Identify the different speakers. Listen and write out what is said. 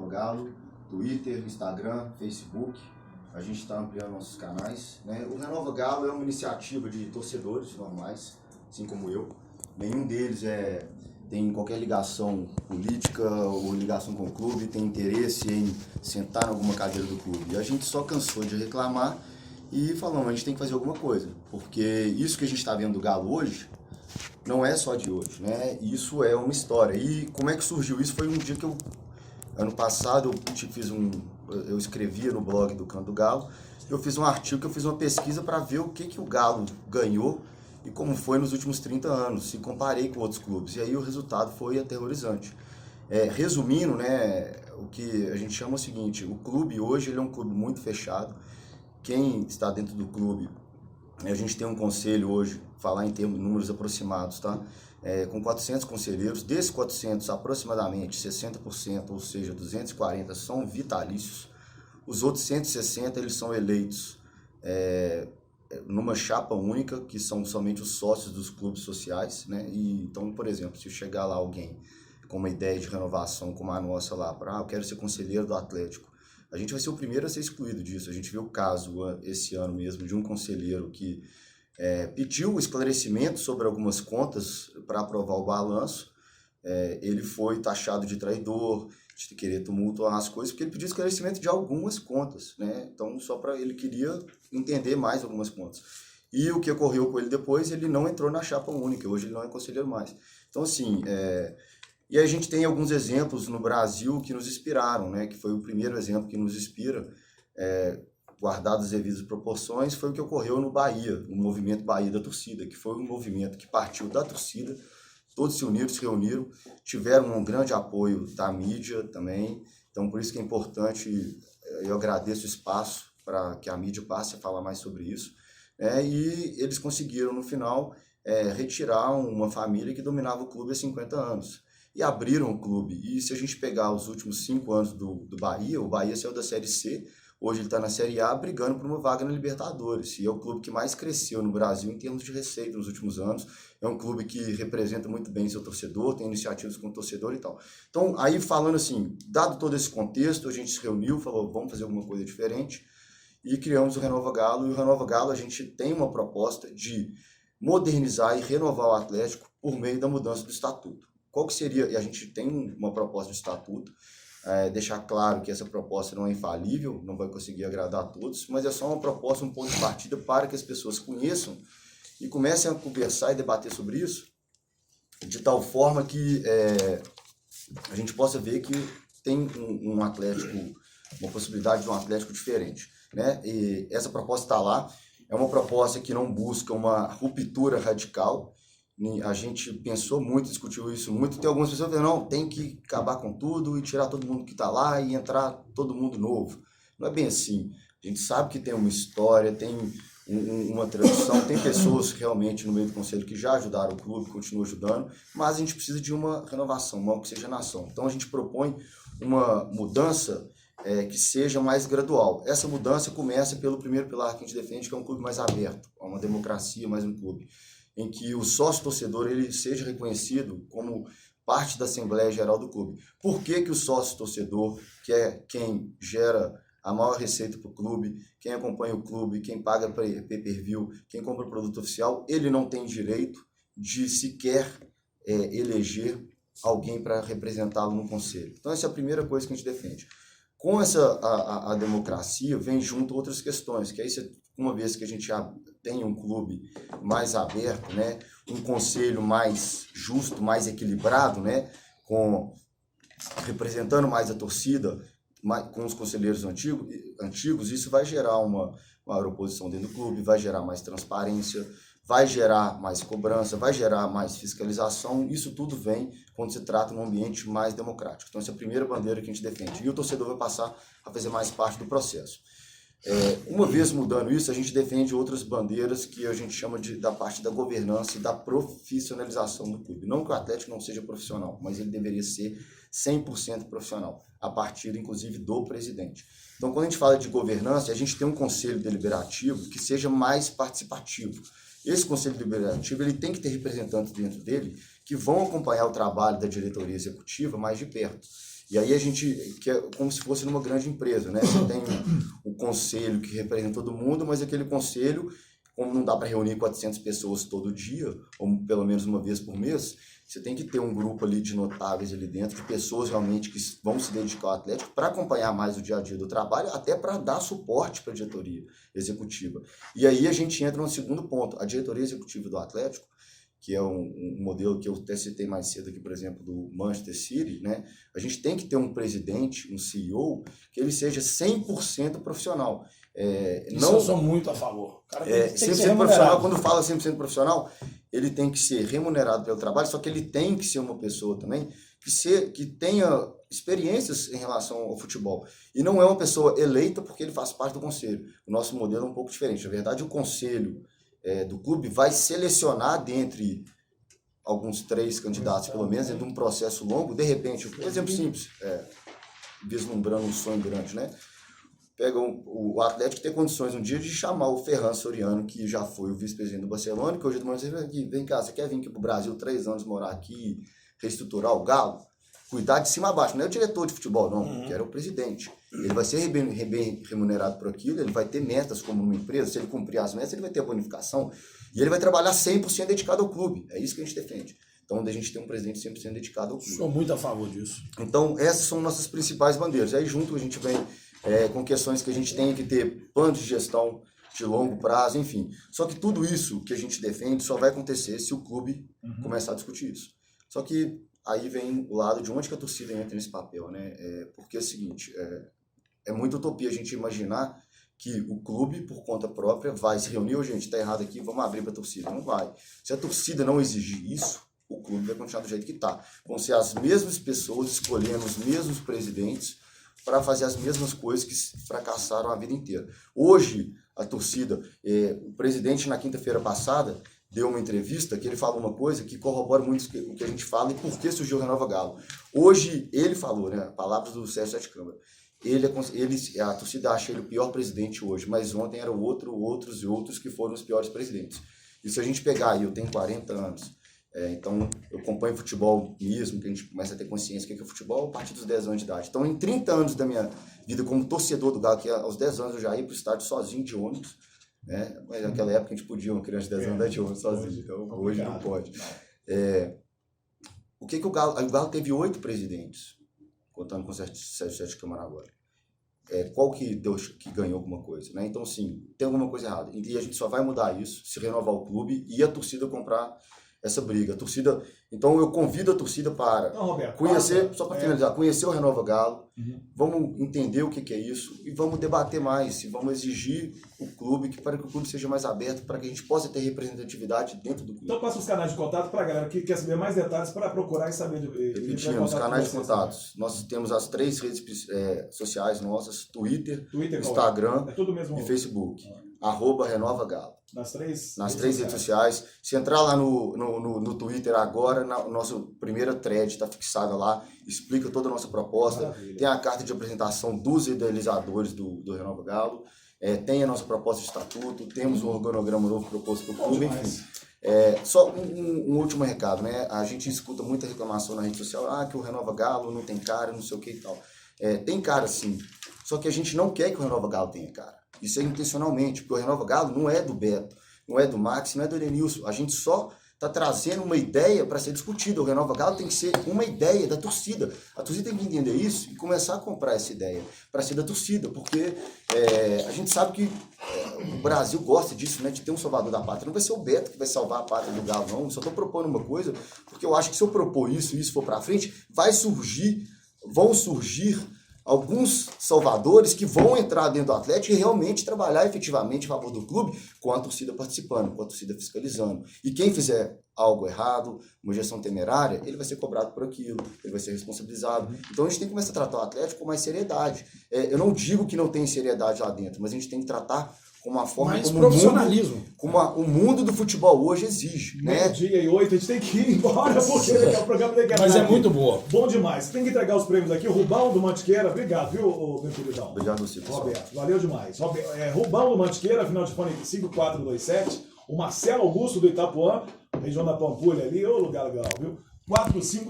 Speaker 1: Renova Galo, Twitter, Instagram, Facebook. A gente está ampliando nossos canais, né? O Renova Galo é uma iniciativa de torcedores normais, assim como eu. Nenhum deles tem qualquer ligação política ou ligação com o clube, tem interesse em sentar em alguma cadeira do clube. E a gente só cansou de reclamar e falamos, a gente tem que fazer alguma coisa, porque isso que a gente está vendo do Galo hoje não é só de hoje, né? Isso é uma história. E como é que surgiu isso? Foi um dia que ano passado, eu escrevia no blog do Canto do Galo, eu fiz um artigo, eu fiz uma pesquisa para ver o que o Galo ganhou e como foi nos últimos 30 anos, se comparei com outros clubes. E aí o resultado foi aterrorizante. Resumindo, né, o que a gente chama o seguinte, o clube hoje ele é um clube muito fechado. Quem está dentro do clube, a gente tem um conselho hoje, falar em termos de números aproximados, tá? Com 400 conselheiros, desses 400, aproximadamente 60%, ou seja, 240 são vitalícios. Os outros 160, eles são eleitos numa chapa única, que são somente os sócios dos clubes sociais, né? E, então, por exemplo, se chegar lá alguém com uma ideia de renovação como a nossa lá, eu quero ser conselheiro do Atlético, a gente vai ser o primeiro a ser excluído disso. A gente viu o caso esse ano mesmo de um conselheiro que pediu esclarecimento sobre algumas contas para aprovar o balanço. Ele foi taxado de traidor, de querer tumultuar as coisas, porque ele pediu esclarecimento de algumas contas, né? Então, ele queria entender mais algumas contas. E o que ocorreu com ele depois, ele não entrou na chapa única, hoje ele não é conselheiro mais. Então, assim, e a gente tem alguns exemplos no Brasil que nos inspiraram, né? Que foi o primeiro exemplo que nos inspira, guardadas as devidas proporções, foi o que ocorreu no Bahia, o movimento Bahia da Torcida, que foi um movimento que partiu da torcida, todos se uniram, se reuniram, tiveram um grande apoio da mídia também, então por isso que é importante, eu agradeço o espaço para que a mídia passe a falar mais sobre isso, e eles conseguiram no final retirar uma família que dominava o clube há 50 anos, e abriram o clube. E se a gente pegar os últimos 5 anos do Bahia, o Bahia saiu da Série C, hoje ele está na Série A brigando por uma vaga na Libertadores. E é o clube que mais cresceu no Brasil em termos de receita nos últimos anos. É um clube que representa muito bem seu torcedor, tem iniciativas com o torcedor e tal. Então, aí falando assim, dado todo esse contexto, a gente se reuniu, falou, vamos fazer alguma coisa diferente. E criamos o Renova Galo. E o Renova Galo, a gente tem uma proposta de modernizar e renovar o Atlético por meio da mudança do estatuto. Qual que seria, e a gente tem uma proposta de estatuto, deixar claro que essa proposta não é infalível, não vai conseguir agradar a todos, mas é só uma proposta, um ponto de partida para que as pessoas conheçam e comecem a conversar e debater sobre isso, de tal forma que a gente possa ver que tem um Atlético, uma possibilidade de um Atlético diferente, né? E essa proposta está lá, é uma proposta que não busca uma ruptura radical. A gente pensou muito, discutiu isso muito. Tem algumas pessoas que falam, não, tem que acabar com tudo e tirar todo mundo que está lá e entrar todo mundo novo. Não é bem assim. A gente sabe que tem uma história, tem uma tradição, tem pessoas realmente no meio do conselho que já ajudaram o clube, continuam ajudando, mas a gente precisa de uma renovação, uma oxigenação. Então a gente propõe uma mudança que seja mais gradual. Essa mudança começa pelo primeiro pilar que a gente defende, que é um clube mais aberto, uma democracia, mais um clube em que o sócio-torcedor ele seja reconhecido como parte da Assembleia Geral do clube. Por que o sócio-torcedor, que é quem gera a maior receita para o clube, quem acompanha o clube, quem paga pay-per-view, quem compra o produto oficial, ele não tem direito de sequer eleger alguém para representá-lo no conselho? Então essa é a primeira coisa que a gente defende. Com a democracia vem junto outras questões, que aí uma vez que a gente já tem um clube mais aberto, né, um conselho mais justo, mais equilibrado, né, representando mais a torcida, com os conselheiros antigos, isso vai gerar uma maior oposição dentro do clube, vai gerar mais transparência, vai gerar mais cobrança, vai gerar mais fiscalização. Isso tudo vem quando se trata de um ambiente mais democrático. Então essa é a primeira bandeira que a gente defende. E o torcedor vai passar a fazer mais parte do processo. Uma vez mudando isso, a gente defende outras bandeiras que a gente chama da parte da governança e da profissionalização do clube. Não que o Atlético não seja profissional, mas ele deveria ser 100% profissional, a partir, inclusive, do presidente. Então, quando a gente fala de governança, a gente tem um conselho deliberativo que seja mais participativo. Esse conselho deliberativo ele tem que ter representantes dentro dele que vão acompanhar o trabalho da diretoria executiva mais de perto. E aí a gente, que é como se fosse numa grande empresa, né? Você tem o conselho que representa todo mundo, mas aquele conselho, como não dá para reunir 400 pessoas todo dia, ou pelo menos uma vez por mês, você tem que ter um grupo ali de notáveis ali dentro, de pessoas realmente que vão se dedicar ao Atlético para acompanhar mais o dia a dia do trabalho, até para dar suporte para a diretoria executiva. E aí a gente entra no segundo ponto, a diretoria executiva do Atlético, que é um modelo que eu até citei mais cedo aqui, por exemplo, do Manchester City, né? A gente tem que ter um presidente, um CEO, que ele seja 100% profissional.
Speaker 2: Isso eu sou muito a favor. O cara tem que ser
Speaker 1: profissional, quando fala 100% profissional, ele tem que ser remunerado pelo trabalho, só que ele tem que ser uma pessoa também que tenha experiências em relação ao futebol. E não é uma pessoa eleita porque ele faz parte do conselho. O nosso modelo é um pouco diferente. Na verdade, o conselho do clube vai selecionar dentre alguns 3 candidatos, pelo menos, dentro de um processo longo. De repente, um exemplo simples, vislumbrando um sonho grande, né? Pega o Atlético ter condições um dia de chamar o Ferran Soriano, que já foi o vice-presidente do Barcelona, que hoje de manhã você vem cá, você quer vir aqui para o Brasil 3 anos, morar aqui, reestruturar o Galo? Cuidar de cima a baixo, não é o diretor de futebol, não, que era o presidente. Ele vai ser bem remunerado por aquilo, ele vai ter metas como numa empresa, se ele cumprir as metas, ele vai ter a bonificação, e ele vai trabalhar 100% dedicado ao clube. É isso que a gente defende. Então, a gente tem um presidente 100% dedicado ao clube.
Speaker 2: Sou muito a favor disso.
Speaker 1: Então, essas são nossas principais bandeiras. Aí, junto, a gente vem com questões que a gente tem que ter plano de gestão de longo prazo, enfim. Só que tudo isso que a gente defende só vai acontecer se o clube começar a discutir isso. Só que aí vem o lado de onde que a torcida entra nesse papel, né? Porque é o seguinte, é muita utopia a gente imaginar que o clube, por conta própria, vai se reunir, gente, tá errado aqui, vamos abrir para a torcida. Não vai. Se a torcida não exigir isso, o clube vai continuar do jeito que está. Vão ser as mesmas pessoas escolhendo os mesmos presidentes para fazer as mesmas coisas que fracassaram a vida inteira. Hoje, a torcida, o presidente, na quinta-feira passada, deu uma entrevista que ele falou uma coisa que corrobora muito o que a gente fala e por que surgiu o Renova Galo. Hoje, ele falou, né, palavras do Sérgio Sete Câmara, a torcida acha ele o pior presidente hoje, mas ontem eram outros que foram os piores presidentes. E se a gente pegar aí, eu tenho 40 anos, então eu acompanho futebol mesmo, que a gente começa a ter consciência do que é futebol a partir dos 10 anos de idade. Então, em 30 anos da minha vida como torcedor do Galo, que aos 10 anos eu já ia para o estádio sozinho de ônibus, né? Mas naquela época a gente podia, uma criança de 10 anos, andar de ônibus sozinho, então hoje não pode. O Galo teve 8 presidentes, contando com o Sérgio Sete Câmara agora. Qual que ganhou alguma coisa, né? Então, sim, tem alguma coisa errada. E a gente só vai mudar isso se renovar o clube e a torcida comprar essa briga. Então eu convido a torcida para conhecer, só para finalizar, conhecer o Renova Galo, vamos entender o que é isso e vamos debater mais, e vamos exigir o clube, para que o clube seja mais aberto, para que a gente possa ter representatividade dentro do clube.
Speaker 3: Então passa os canais de contato para a galera que quer saber mais detalhes para procurar e saber.
Speaker 1: Repetindo, os canais de contatos. Nós temos as 3 redes sociais nossas, Twitter Instagram e Facebook. @Renova Galo.
Speaker 3: Nas três
Speaker 1: redes sociais. Se entrar lá no Twitter agora, nossa primeira thread está fixada lá, explica toda a nossa proposta. Maravilha. Tem a carta de apresentação dos idealizadores do Renova Galo, tem a nossa proposta de estatuto, temos um organograma novo proposto para o clube, enfim. Só um último recado, né? A gente escuta muita reclamação na rede social, que o Renova Galo não tem cara, não sei o que e tal. Tem cara sim, só que a gente não quer que o Renova Galo tenha cara. Isso é intencionalmente, porque o Renova Galo não é do Beto, não é do Max, não é do Edenilson. A gente só está trazendo uma ideia para ser discutida. O Renova Galo tem que ser uma ideia da torcida. A torcida tem que entender isso e começar a comprar essa ideia para ser da torcida, porque a gente sabe que o Brasil gosta disso, né, de ter um salvador da pátria. Não vai ser o Beto que vai salvar a pátria do Galo, não. Eu só estou propondo uma coisa, porque eu acho que se eu propor isso e isso for para frente, vão surgir alguns salvadores que vão entrar dentro do Atlético e realmente trabalhar efetivamente em favor do clube, com a torcida participando, com a torcida fiscalizando. E quem fizer algo errado, uma gestão temerária, ele vai ser cobrado por aquilo, ele vai ser responsabilizado. Então a gente tem que começar a tratar o Atlético com mais seriedade. Eu não digo que não tem seriedade lá dentro, mas a gente tem que tratar com uma forma
Speaker 2: mais
Speaker 1: como
Speaker 2: profissionalismo.
Speaker 1: O mundo do futebol hoje exige, né?
Speaker 3: 12:08, a gente tem que ir embora, porque o programa tem que acabar.
Speaker 2: Mas é muito boa.
Speaker 3: Bom demais. Tem que entregar os prêmios aqui. O Rubão do Mantiqueira, obrigado, viu, meu queridão?
Speaker 1: Obrigado a você, pessoal.
Speaker 3: Roberto, valeu demais. Rubão do Mantiqueira, final de fone 5427. O Marcelo Augusto do Itapuã, região da Pampulha ali, ô lugar legal, viu? 45